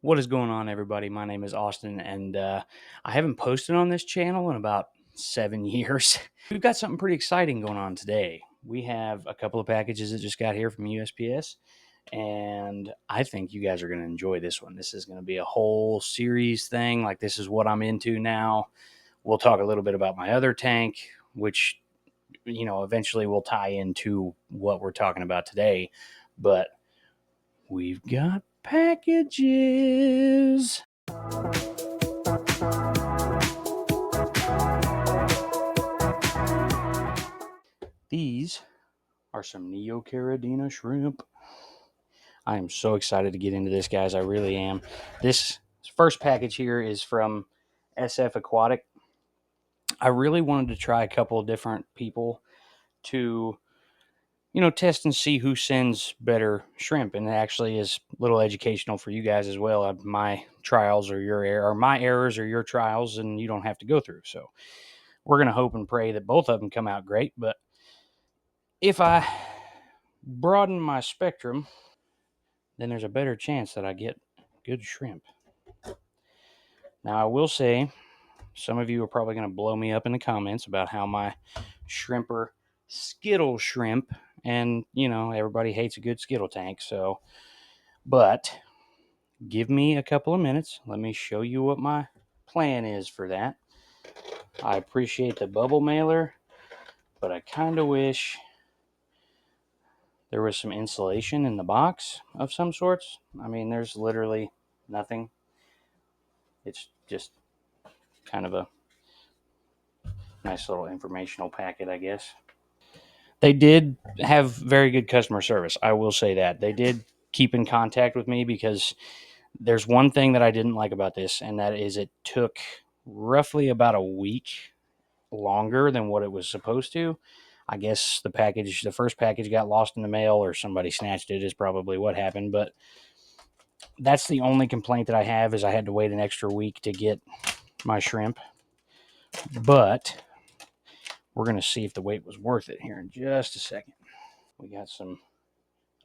What is going on, everybody? My name is Austin, and I haven't posted on this channel in about 7 years. We've got something pretty exciting going on today. We have a couple of packages that just got here from USPS, and I think you guys are going to enjoy this one. This is going to be a whole series thing. Like, this is what I'm into now. We'll talk a little bit about my other tank, which, eventually will tie into what we're talking about today. But we've got packages. These are some Neocaridina shrimp. I am so excited to get into this, guys. I really am. This first package here is from SF Aquatic. I really wanted to try a couple of different people to, test and see who sends better shrimp. And it actually is a little educational for you guys as well. My trials are your error, or my errors are your trials, and you don't have to go through. So we're going to hope and pray that both of them come out great. But if I broaden my spectrum, then there's a better chance that I get good shrimp. Now, I will say, some of you are probably going to blow me up in the comments about how my shrimp are Skittle shrimp, and, everybody hates a good Skittle tank, but give me a couple of minutes. Let me show you what my plan is for that. I appreciate the bubble mailer, but I kind of wish there was some insulation in the box of some sorts. I mean, there's literally nothing. It's just kind of a nice little informational packet, I guess. They did have very good customer service. I will say that. They did keep in contact with me, because there's one thing that I didn't like about this, and that is it took roughly about a week longer than what it was supposed to. I guess the first package got lost in the mail, or somebody snatched it, is probably what happened. But that's the only complaint that I have, is I had to wait an extra week to get my shrimp. But we're going to see if the wait was worth it here in just a second. We got some,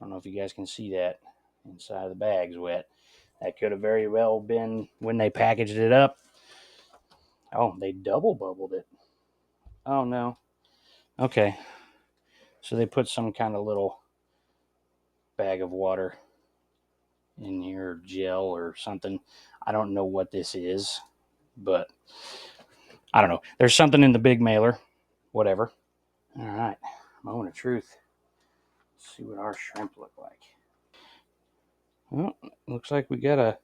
I don't know if you guys can see that, inside of the bag's wet. That could have very well been when they packaged it up. Oh, they double bubbled it. Oh, no. Okay. So they put some kind of little bag of water in here, gel or something. I don't know what this is, but I don't know. There's something in the big mailer. Whatever. All right. Moment of truth. Let's see what our shrimp look like. Well, looks like we got a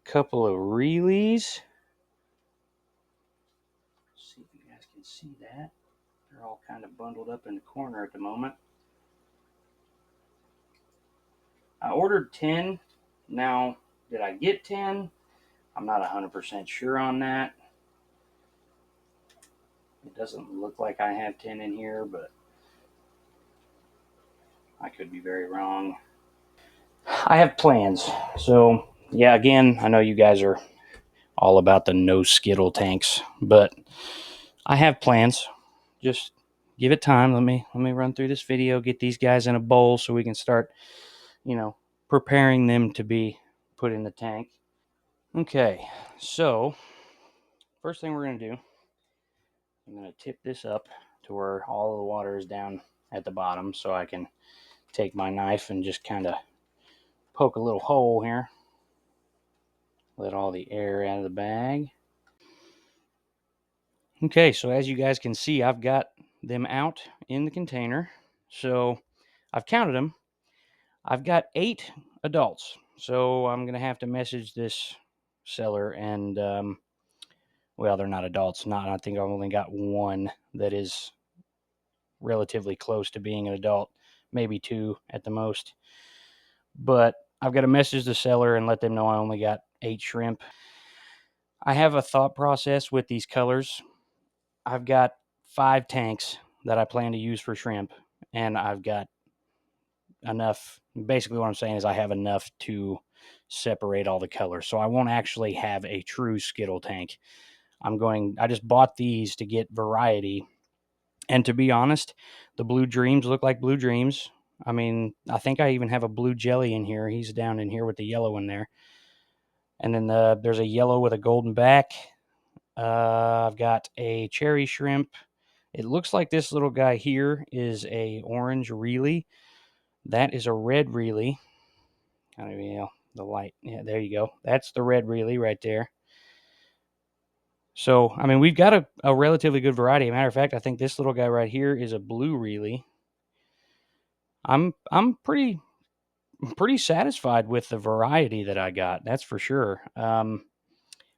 couple of reelies. See if you guys can see that. They're all kind of bundled up in the corner at the moment. I ordered 10. Now, did I get 10? I'm not 100% sure on that. It doesn't look like I have 10 in here, but I could be very wrong. I have plans. So, yeah, again, I know you guys are all about the no Skittle tanks, but I have plans. Just give it time. Let me run through this video, get these guys in a bowl so we can start, preparing them to be put in the tank. Okay, so first thing we're going to do, I'm going to tip this up to where all of the water is down at the bottom, so I can take my knife and just kind of poke a little hole here. Let all the air out of the bag. Okay, so as you guys can see, I've got them out in the container. So I've counted them. I've got 8 adults. So I'm going to have to message this seller, and, well, they're not adults. I think I've only got one that is relatively close to being an adult, maybe 2 at the most. But I've got to message the seller and let them know I only got 8 shrimp. I have a thought process with these colors. I've got 5 tanks that I plan to use for shrimp, and I've got enough. Basically, what I'm saying is I have enough to separate all the colors. So I won't actually have a true Skittle tank. I just bought these to get variety. And to be honest, the Blue Dreams look like Blue Dreams. I mean, I think I even have a blue jelly in here. He's down in here with the yellow in there. And then there's a yellow with a golden back. I've got a cherry shrimp. It looks like this little guy here is a orange reely. That is a red reely. I don't even know the light. Yeah, there you go. That's the red reely right there. So, I mean, we've got a relatively good variety. Matter of fact, I think this little guy right here is a blue reely. I'm pretty satisfied with the variety that I got. That's for sure.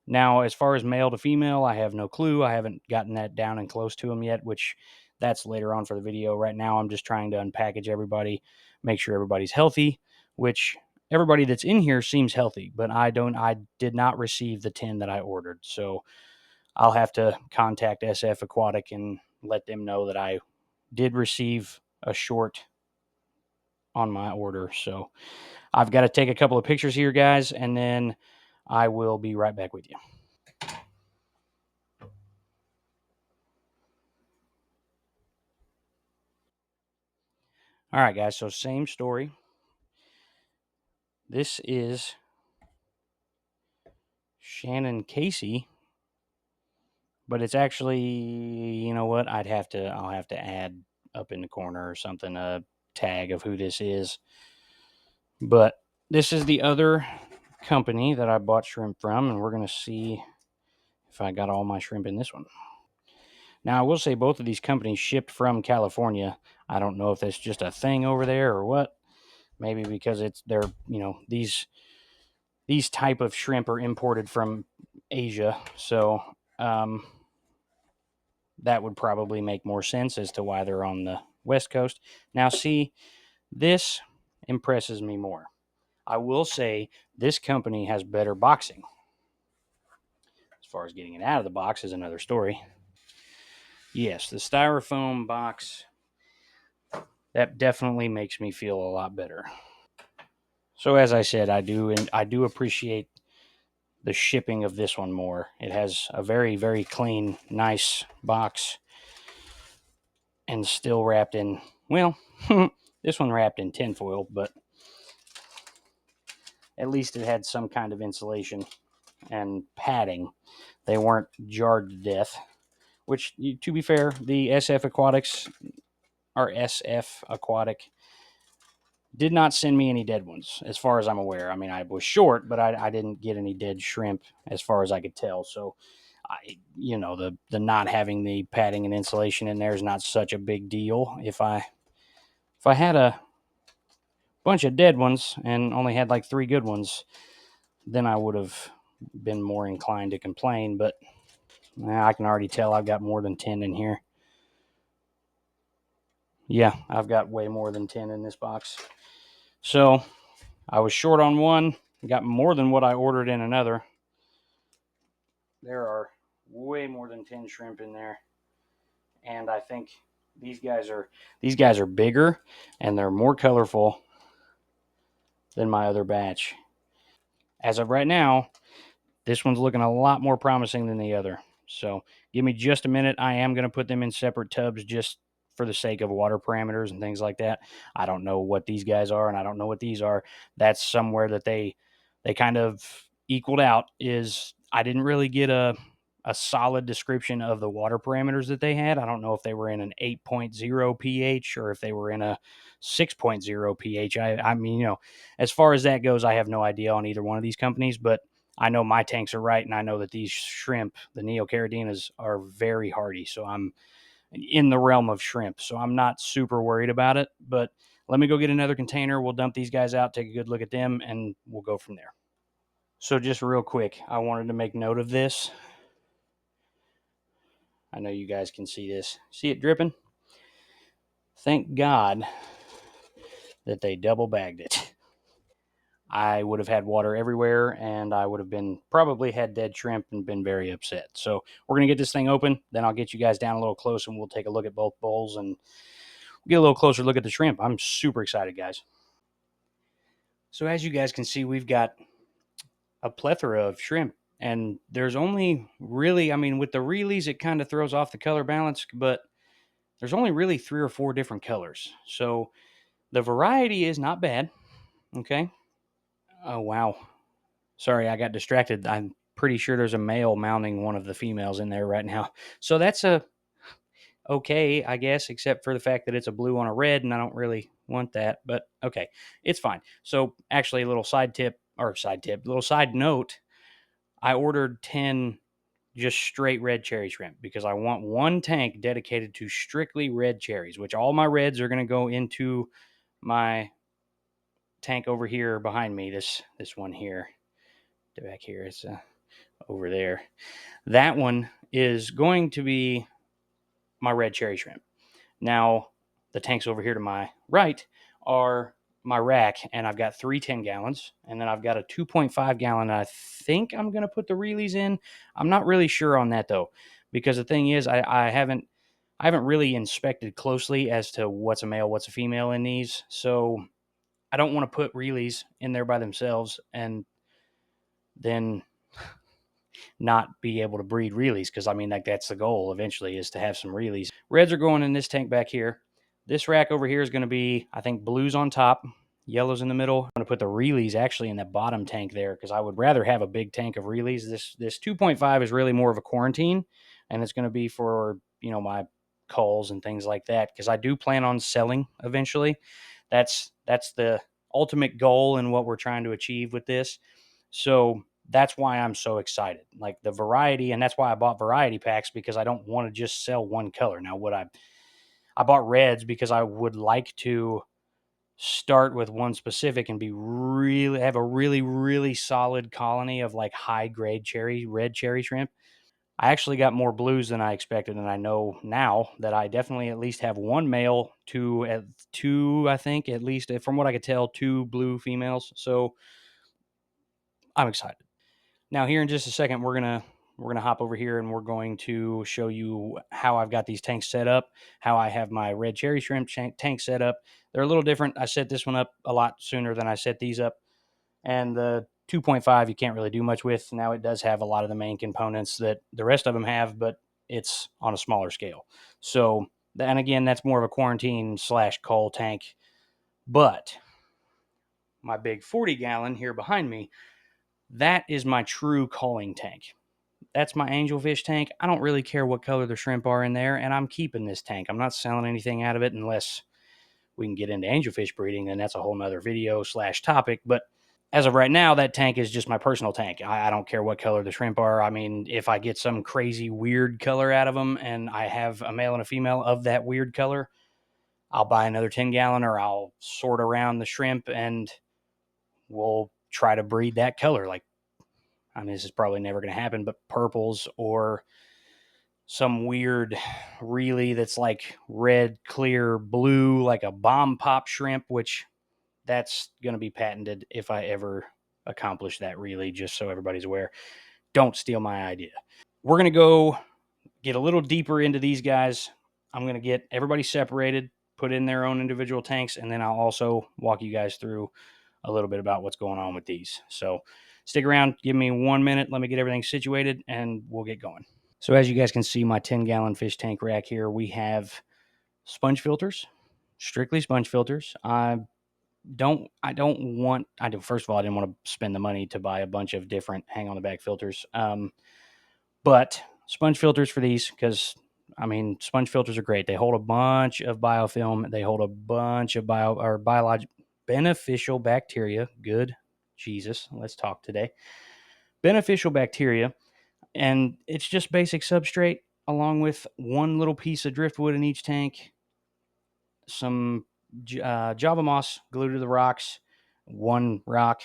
Now, as far as male to female, I have no clue. I haven't gotten that down and close to them yet, which that's later on for the video. Right now, I'm just trying to unpackage everybody, make sure everybody's healthy, which everybody that's in here seems healthy, but I did not receive the 10 that I ordered. So I'll have to contact SF Aquatic and let them know that I did receive a short on my order. So I've got to take a couple of pictures here, guys, and then I will be right back with you. All right, guys. So same story. This is Shannon Casey, but it's actually, you know what? I'll have to add up in the corner or something a tag of who this is. But this is the other company that I bought shrimp from, and we're gonna see if I got all my shrimp in this one. Now, I will say both of these companies shipped from California. I don't know if that's just a thing over there or what. Maybe because they're these type of shrimp are imported from Asia, so um, that would probably make more sense as to why they're on the West Coast. Now, see, this impresses me more. I will say this company has better boxing. As far as getting it out of the box is another story. Yes, the styrofoam box, that definitely makes me feel a lot better. So as I said, I do appreciate the shipping of this one more. It has a very, very clean, nice box and still wrapped in, well, this one wrapped in tinfoil, but at least it had some kind of insulation and padding. They weren't jarred to death, which, to be fair, the SF Aquatic did not send me any dead ones, as far as I'm aware. I mean, I was short, but I didn't get any dead shrimp, as far as I could tell. So, the not having the padding and insulation in there is not such a big deal. If I had a bunch of dead ones and only had like 3 good ones, then I would have been more inclined to complain. But I can already tell I've got more than 10 in here. Yeah, I've got way more than 10 in this box. So I was short on one, got more than what I ordered in another. There are way more than 10 shrimp in there. And I think these guys are bigger and they're more colorful than my other batch. As of right now, this one's looking a lot more promising than the other. So give me just a minute. I am going to put them in separate tubs just for the sake of water parameters and things like that. I don't know what these guys are, and I don't know what these are. That's somewhere that they kind of equaled out. Is I didn't really get a solid description of the water parameters that they had. I don't know if they were in an 8.0 pH or if they were in a 6.0 pH. I mean, as far as that goes, I have no idea on either one of these companies, but I know my tanks are right, and I know that these shrimp, the Neocaridinas, are very hardy. So I'm in the realm of shrimp. So I'm not super worried about it. But let me go get another container. We'll dump these guys out, take a good look at them, and we'll go from there. So just real quick, I wanted to make note of this. I know you guys can see this. See it dripping? Thank God that they double bagged it. I would have had water everywhere and I would have been probably had dead shrimp and been very upset. So we're going to get this thing open. Then I'll get you guys down a little close and we'll take a look at both bowls and get a little closer look at the shrimp. I'm super excited, guys. So as you guys can see, we've got a plethora of shrimp. And there's only really, I mean, with the reelies, it kind of throws off the color balance, but there's only really 3 or 4 different colors. So the variety is not bad. Okay. Oh, wow. Sorry, I got distracted. I'm pretty sure there's a male mounting one of the females in there right now. So that's a okay, I guess, except for the fact that it's a blue on a red, and I don't really want that. But okay, it's fine. So actually, a little little side note. I ordered 10 just straight red cherry shrimp because I want one tank dedicated to strictly red cherries, which all my reds are going to go into my tank over here behind me. This one here, back here, it's over there. That one is going to be my red cherry shrimp. Now, the tanks over here to my right are my rack, and I've got 3 10 gallons, and then I've got a 2.5 gallon. I think I'm going to put the Reelies in. I'm not really sure on that though, because the thing is, I haven't really inspected closely as to what's a male, what's a female in these. So I don't want to put Reelies in there by themselves and then not be able to breed Reelies, because I mean, like, that's the goal eventually, is to have some Reelies. Reds are going in this tank back here. This rack over here is going to be, I think, blues on top, yellows in the middle. I'm going to put the Reelies actually in that bottom tank there, because I would rather have a big tank of Reelies. This 2.5 is really more of a quarantine, and it's going to be for, my culls and things like that, because I do plan on selling eventually. That's the ultimate goal and what we're trying to achieve with this. So that's why I'm so excited. Like, the variety, and that's why I bought variety packs, because I don't want to just sell one color. Now, I bought reds because I would like to start with one specific and have a really, really solid colony of like high grade red cherry shrimp. I actually got more blues than I expected, and I know now that I definitely at least have one male, two, I think, at least from what I could tell, 2 blue females. So I'm excited. Now, here in just a second, we're gonna hop over here, and we're going to show you how I've got these tanks set up, how I have my red cherry shrimp tank set up. They're a little different. I set this one up a lot sooner than I set these up, and the 2.5 you can't really do much with. Now, it does have a lot of the main components that the rest of them have, but it's on a smaller scale. So, and again, that's more of a quarantine / coal tank. But my big 40 gallon here behind me, that is my true culling tank. That's my angelfish tank. I don't really care what color the shrimp are in there, and I'm keeping this tank. I'm not selling anything out of it unless we can get into angelfish breeding, and that's a whole nother video / topic. But as of right now, that tank is just my personal tank. I don't care what color the shrimp are. I mean, if I get some crazy weird color out of them and I have a male and a female of that weird color, I'll buy another 10 gallon, or I'll sort around the shrimp and we'll try to breed that color. Like, I mean, this is probably never going to happen, but purples, or some weird really that's like red, clear, blue, like a bomb pop shrimp, which that's going to be patented if I ever accomplish that, really, just so everybody's aware. Don't steal my idea. We're going to go get a little deeper into these guys. I'm going to get everybody separated, put in their own individual tanks, and then I'll also walk you guys through a little bit about what's going on with these. So stick around, give me 1 minute, let me get everything situated, and we'll get going. So as you guys can see, my 10 gallon fish tank rack here, we have sponge filters, strictly sponge filters. First of all, I didn't want to spend the money to buy a bunch of different hang on the back filters. But sponge filters for these, because I mean, sponge filters are great. They hold a bunch of biofilm. They hold a bunch of beneficial bacteria. Good Jesus, let's talk today. Beneficial bacteria, and it's just basic substrate, along with one little piece of driftwood in each tank, some Java moss glued to the rocks, one rock,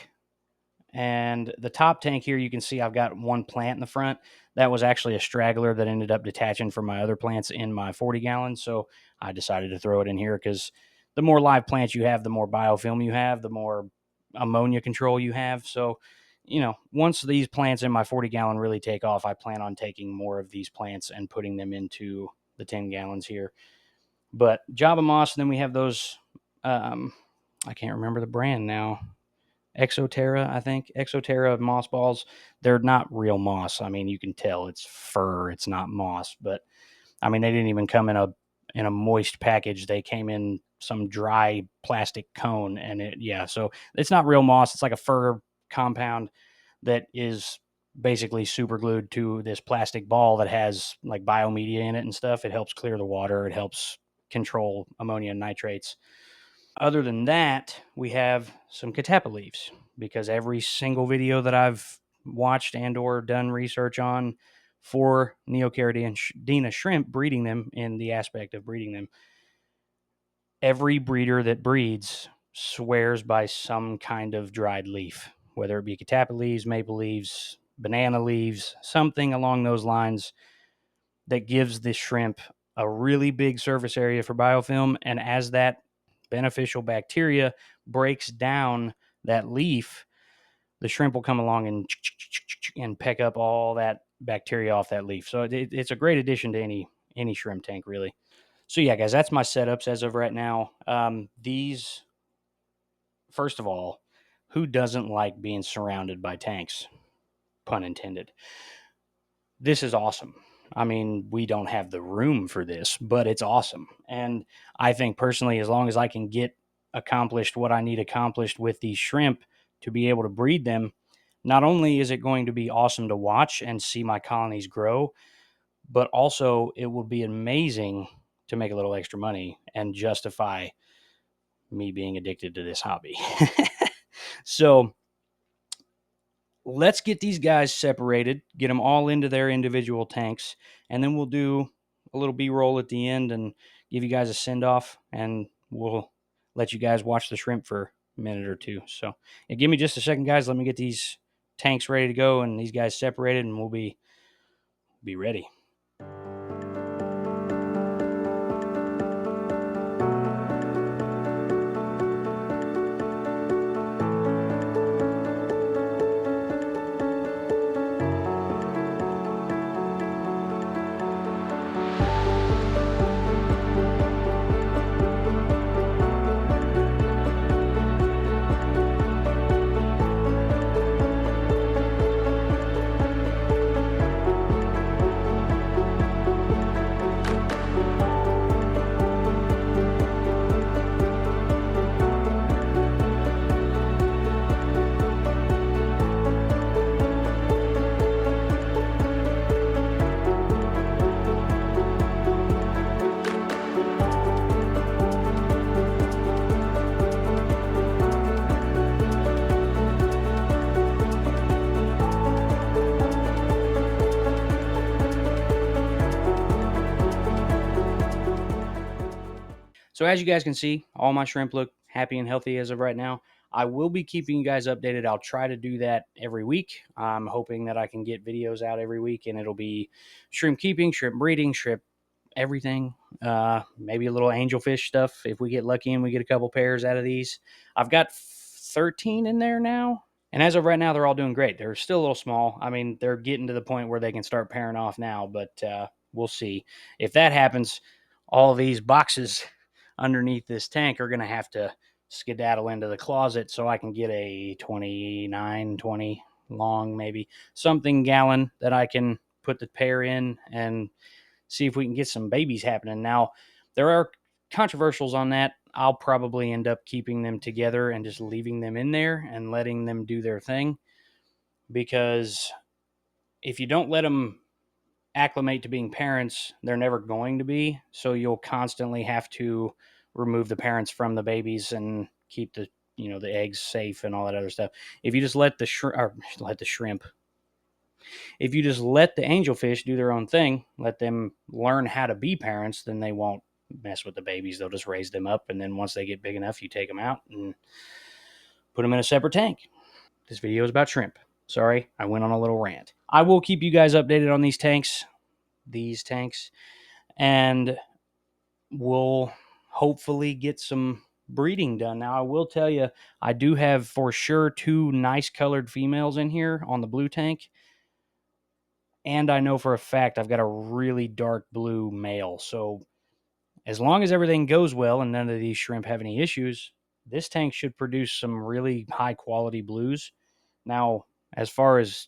and the top tank here, you can see I've got one plant in the front. That was actually a straggler that ended up detaching from my other plants in my 40 gallons. So I decided to throw it in here, because the more live plants you have, the more biofilm you have, the more ammonia control you have. So, once these plants in my 40 gallon really take off, I plan on taking more of these plants and putting them into the 10 gallons here. But Java moss, and then we have those, I can't remember the brand now. Exoterra, I think. Exoterra moss balls. They're not real moss. I mean, you can tell it's fur. It's not moss. But I mean, they didn't even come in a moist package. They came in some dry plastic cone, and so it's not real moss. It's like a fur compound. that is basically super glued to this plastic ball that has like biomedia in it and stuff. It helps clear the water, it helps control ammonia and nitrates. Other than that, we have some catappa leaves, because every single video that I've watched and or done research on for Neocaridina shrimp, breeding them in the aspect of breeding them, every breeder that breeds swears by some kind of dried leaf, whether it be catappa leaves, maple leaves, banana leaves, something along those lines that gives the shrimp a really big surface area for biofilm. And as that beneficial bacteria breaks down that leaf, the shrimp will come along and peck up all that bacteria off that leaf. So it's a great addition to any shrimp tank, really. So yeah, guys, that's my setups as of right now. These, first of all, who doesn't like being surrounded by tanks? Pun intended. This is awesome. I mean, we don't have the room for this, but it's awesome. And I think personally, as long as I can get accomplished what I need accomplished with these shrimp to be able to breed them, not only is it going to be awesome to watch and see my colonies grow, but also it will be amazing to make a little extra money and justify me being addicted to this hobby. So let's get these guys separated, get them all into their individual tanks, and then we'll do a little B-roll at the end and give you guys a send-off, and we'll let you guys watch the shrimp for a minute or two. So yeah, give me just a second, guys. Let me get these tanks ready to go and these guys separated, and we'll be ready. So as you guys can see, all my shrimp look happy and healthy as of right now. I will be keeping you guys updated. I'll try to do that every week. I'm hoping that I can get videos out every week, and it'll be shrimp keeping, shrimp breeding, shrimp everything. Maybe a little angelfish stuff if we get lucky and we get a couple pairs out of these. I've got 13 in there now. And as of right now, they're all doing great. They're still a little small. I mean, they're getting to the point where they can start pairing off now, but we'll see. If that happens, all these boxes underneath this tank are going to have to skedaddle into the closet so I can get a 29, 20 long, maybe something gallon that I can put the pair in and see if we can get some babies happening. Now, there are controversials on that. I'll probably end up keeping them together and just leaving them in there and letting them do their thing, because if you don't let them acclimate to being parents, they're never going to be. So you'll constantly have to remove the parents from the babies and keep the eggs safe and all that other stuff. If you just let the shrimp, if you just let the angelfish do their own thing, let them learn how to be parents, then they won't mess with the babies. They'll just raise them up, and then once they get big enough, you take them out and put them in a separate tank. This video is about shrimp. Sorry, I went on a little rant. I will keep you guys updated on these tanks, and we'll hopefully get some breeding done. Now, I will tell you, I do have for sure 2 nice colored females in here on the blue tank. And I know for a fact I've got a really dark blue male. So as long as everything goes well and none of these shrimp have any issues, this tank should produce some really high quality blues. Now, as far as,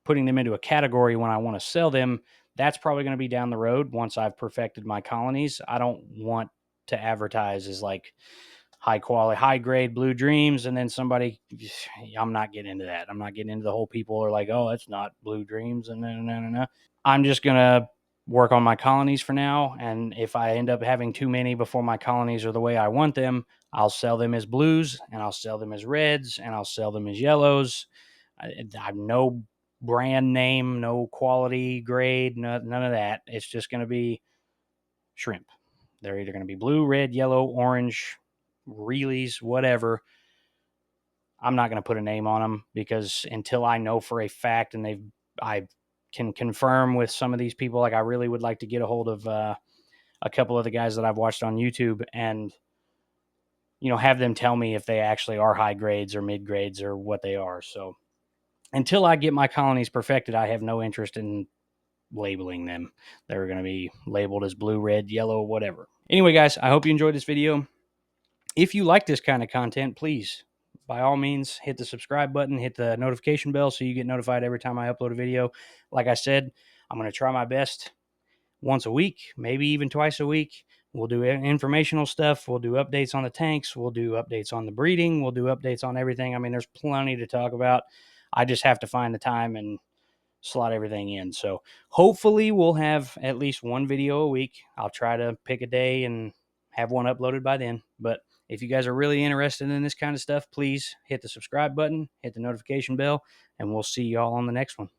putting them into a category when I want to sell them, that's probably going to be down the road once I've perfected my colonies. I don't want to advertise as like high quality, high grade Blue Dreams, and then somebody, I'm not getting into that. I'm not getting into the whole people are like, oh, it's not Blue Dreams, and no. I'm just gonna work on my colonies for now, and if I end up having too many before my colonies are the way I want them, I'll sell them as blues, and I'll sell them as reds, and I'll sell them as yellows. I've no brand name, no quality grade, none of that. It's just going to be shrimp. They're either going to be blue, red, yellow, orange, reelies, whatever. I'm not going to put a name on them because until I know for a fact and I can confirm with some of these people, like I really would like to get a hold of a couple of the guys that I've watched on YouTube and have them tell me if they actually are high grades or mid grades or what they are. So until I get my colonies perfected, I have no interest in labeling them. They're going to be labeled as blue, red, yellow, whatever. Anyway, guys, I hope you enjoyed this video. If you like this kind of content, please, by all means, hit the subscribe button, hit the notification bell so you get notified every time I upload a video. Like I said, I'm going to try my best once a week, maybe even twice a week. We'll do informational stuff. We'll do updates on the tanks. We'll do updates on the breeding. We'll do updates on everything. I mean, there's plenty to talk about. I just have to find the time and slot everything in. So hopefully we'll have at least one video a week. I'll try to pick a day and have one uploaded by then. But if you guys are really interested in this kind of stuff, please hit the subscribe button, hit the notification bell, and we'll see y'all on the next one.